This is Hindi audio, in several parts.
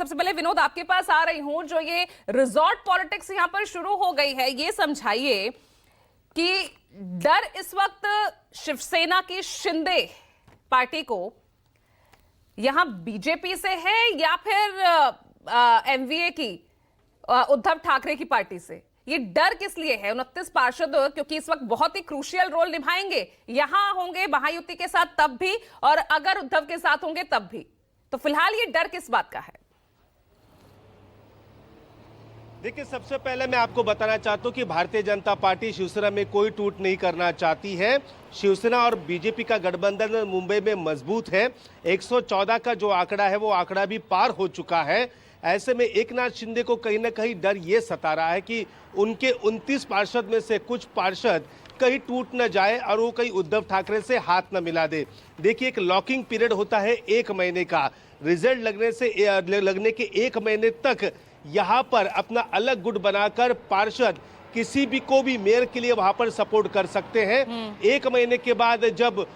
सबसे पहले विनोद आपके पास आ रही हूं। जो ये रिजॉर्ट पॉलिटिक्स यहां पर शुरू हो गई है, ये समझाइए कि डर इस वक्त शिवसेना की शिंदे पार्टी को यहां बीजेपी से है या फिर एमवीए की उद्धव ठाकरे की पार्टी से? ये डर किस लिए है? 29 पार्षद क्योंकि इस वक्त बहुत ही क्रूशियल रोल निभाएंगे, यहां होंगे महायुति के साथ तब भी और अगर उद्धव के साथ होंगे तब भी। तो फिलहाल ये डर किस बात का है? देखिए, सबसे पहले मैं आपको बताना चाहता हूं कि भारतीय जनता पार्टी शिवसेना में कोई टूट नहीं करना चाहती है। शिवसेना और बीजेपी का गठबंधन मुंबई में मजबूत है। 114 का जो आंकड़ा है वो आंकड़ा भी पार हो चुका है। ऐसे में एकनाथ शिंदे को कहीं ना कहीं डर ये सता रहा है कि उनके 29 पार्षद में से कुछ पार्षद कहीं टूट न जाए और वो कहीं उद्धव ठाकरे से हाथ न मिला दे। देखिए, एक लॉकिंग पीरियड होता है 1 महीने का। रिजल्ट लगने के 1 महीने तक यहाँ पर अपना अलग गुट बनाकर पार्षद किसी भी को भी मेयर के लिए वहां पर सपोर्ट कर सकते हैं। 1 महीने के बाद जब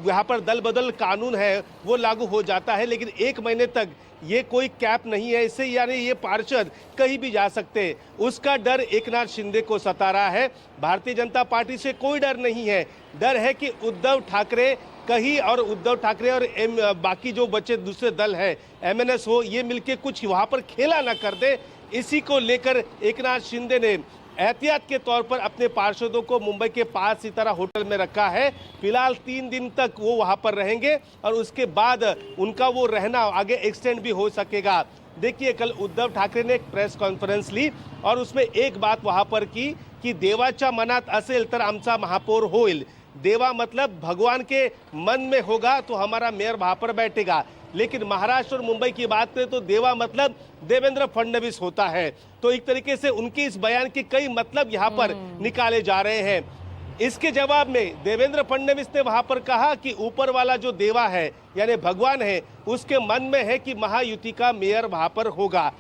यहाँ पर दल बदल कानून है वो लागू हो जाता है, लेकिन 1 महीने तक ये कोई कैप नहीं है इससे, यानी ये पार्षद कहीं भी जा सकते हैं। उसका डर एकनाथ शिंदे को सता रहा है। भारतीय जनता पार्टी से कोई डर नहीं है। डर है कि उद्धव ठाकरे कहीं और उद्धव ठाकरे और बाकी जो बच्चे दूसरे दल है एमएनएस हो, ये मिलके कुछ वहां पर खेला ना कर दे। इसी को लेकर एकनाथ शिंदे ने एहतियात के तौर पर अपने पार्षदों को मुंबई के 5 सितारा होटल में रखा है। फिलहाल 3 दिन तक वो वहां पर रहेंगे और उसके बाद उनका वो रहना आगे एक्सटेंड भी हो सकेगा। देखिए, कल उद्धव ठाकरे ने एक प्रेस कॉन्फ्रेंस ली और उसमें एक बात वहां पर की कि देवाच्या मनात असेल तर आमचा महापौर होईल। देवा मतलब भगवान के मन में होगा तो हमारा मेयर वहां पर बैठेगा। लेकिन महाराष्ट्र और मुंबई की बात करें तो देवा मतलब देवेंद्र फडणवीस होता है। तो एक तरीके से उनके इस बयान के कई मतलब यहाँ पर निकाले जा रहे हैं। इसके जवाब में देवेंद्र फडणवीस ने वहां पर कहा कि ऊपर वाला जो देवा है यानी भगवान है, उसके मन में है कि महायुति का मेयर वहां पर होगा।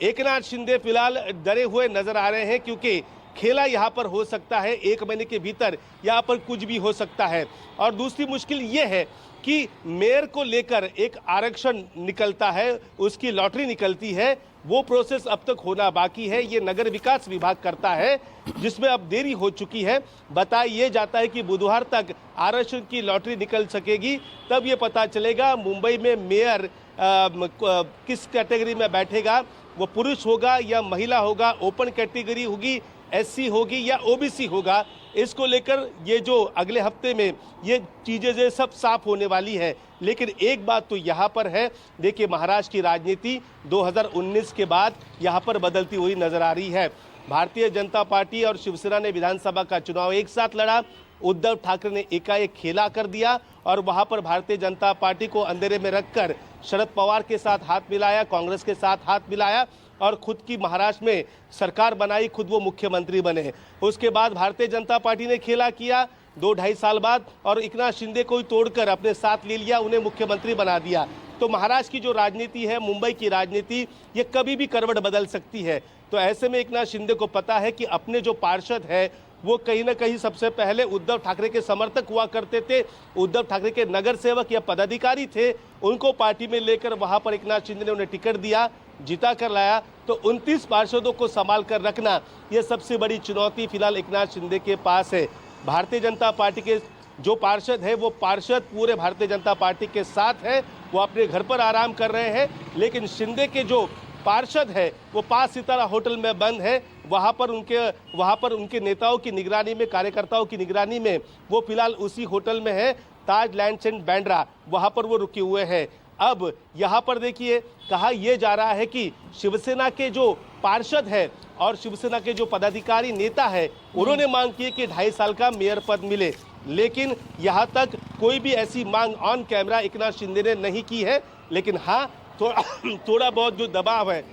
एकनाथ शिंदे फिलहाल डरे हुए नजर आ रहे हैं क्योंकि खेला यहाँ पर हो सकता है, 1 महीने के भीतर यहाँ पर कुछ भी हो सकता है। और दूसरी मुश्किल ये है कि मेयर को लेकर एक आरक्षण निकलता है, उसकी लॉटरी निकलती है, वो प्रोसेस अब तक होना बाकी है। ये नगर विकास विभाग करता है जिसमें अब देरी हो चुकी है। बताया ये जाता है कि बुधवार तक आरक्षण की लॉटरी निकल सकेगी, तब ये पता चलेगा मुंबई में मेयर किस कैटेगरी में बैठेगा। वो पुरुष होगा या महिला होगा, ओपन कैटेगरी होगी, एससी होगी या ओबीसी होगा। इसको लेकर ये जो अगले हफ्ते में ये चीजें जो सब साफ होने वाली है। लेकिन एक बात तो यहाँ पर है, देखिए, महाराष्ट्र की राजनीति 2019 के बाद यहाँ पर बदलती हुई नजर आ रही है। भारतीय जनता पार्टी और शिवसेना ने विधानसभा का चुनाव एक साथ लड़ा। उद्धव ठाकरे ने एकाएक खेला कर दिया और वहां पर भारतीय जनता पार्टी को अंधेरे में रखकर शरद पवार के साथ हाथ मिलाया, कांग्रेस के साथ हाथ मिलाया और खुद की महाराष्ट्र में सरकार बनाई, खुद वो मुख्यमंत्री बने। उसके बाद भारतीय जनता पार्टी ने खेला किया 2-2.5 साल बाद और एकनाथ शिंदे को ही तोड़कर अपने साथ ले लिया, उन्हें मुख्यमंत्री बना दिया। तो महाराष्ट्र की जो राजनीति है, मुंबई की राजनीति, ये कभी भी करवट बदल सकती है। तो ऐसे में एकनाथ शिंदे को पता है कि अपने जो पार्षद है वो कहीं ना कहीं सबसे पहले उद्धव ठाकरे के समर्थक हुआ करते थे, उद्धव ठाकरे के नगर सेवक या पदाधिकारी थे, उनको पार्टी में लेकर वहां पर एकनाथ शिंदे ने उन्हें टिकट दिया, जिता कर लाया। तो 29 पार्षदों को संभाल कर रखना ये सबसे बड़ी चुनौती फिलहाल एकनाथ शिंदे के पास है। भारतीय जनता पार्टी के जो पार्षद है वो पार्षद पूरे भारतीय जनता पार्टी के साथ है, वो अपने घर पर आराम कर रहे हैं। लेकिन शिंदे के जो पार्षद है वो 5 सितारा होटल में बंद है। वहां पर उनके नेताओं की निगरानी में, कार्यकर्ताओं की निगरानी में वो फिलहाल उसी होटल में है, ताज लैंड्स एंड बैंड्रा, वहां पर वो रुके हुए हैं। अब यहाँ पर देखिए, कहा यह जा रहा है कि शिवसेना के जो पार्षद है और शिवसेना के जो पदाधिकारी नेता है उन्होंने मांग की कि 2.5 साल का मेयर पद मिले, लेकिन यहाँ तक कोई भी ऐसी मांग ऑन कैमरा एकनाथ शिंदे ने नहीं की है। लेकिन हाँ, थोड़ा बहुत जो दबाव है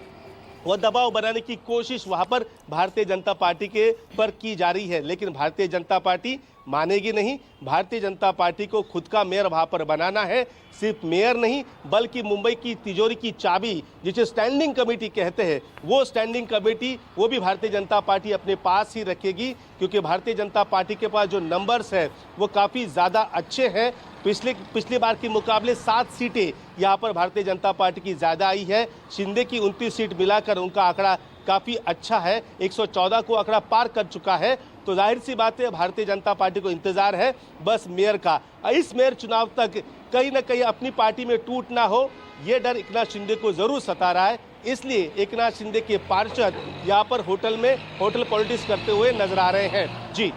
वो दबाव बनाने की कोशिश वहां पर भारतीय जनता पार्टी के पर की जा रही है। लेकिन भारतीय जनता पार्टी मानेगी नहीं। भारतीय जनता पार्टी को खुद का मेयर वहां पर बनाना है। सिर्फ मेयर नहीं बल्कि मुंबई की तिजोरी की चाबी जिसे स्टैंडिंग कमेटी कहते हैं, वो स्टैंडिंग कमेटी वो भी भारतीय जनता पार्टी अपने पास ही रखेगी, क्योंकि भारतीय जनता पार्टी के पास जो नंबर्स है वो काफ़ी ज़्यादा अच्छे हैं। पिछली बार के मुकाबले 7 सीटें यहाँ पर भारतीय जनता पार्टी की ज्यादा आई है। शिंदे की 29 सीट मिलाकर उनका आंकड़ा काफी अच्छा है, 114 को आंकड़ा पार कर चुका है। तो जाहिर सी बात है भारतीय जनता पार्टी को इंतजार है बस मेयर का। इस मेयर चुनाव तक कहीं ना कहीं अपनी पार्टी में टूट ना हो, ये डर एकनाथ शिंदे को जरूर सता रहा है। इसलिए एकनाथ शिंदे के पार्षद यहाँ पर होटल पॉलिटिक्स करते हुए नजर आ रहे हैं। जी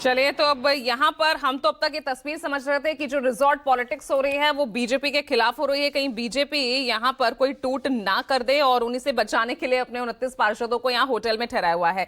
चलिए, तो अब यहां पर हम तो अब तक ये तस्वीर समझ रहे थे कि जो रिजॉर्ट पॉलिटिक्स हो रही है वो बीजेपी के खिलाफ हो रही है। कहीं बीजेपी यहां पर कोई टूट ना कर दे और उन्हीं से बचाने के लिए अपने 29 पार्षदों को यहां होटल में ठहराया हुआ है।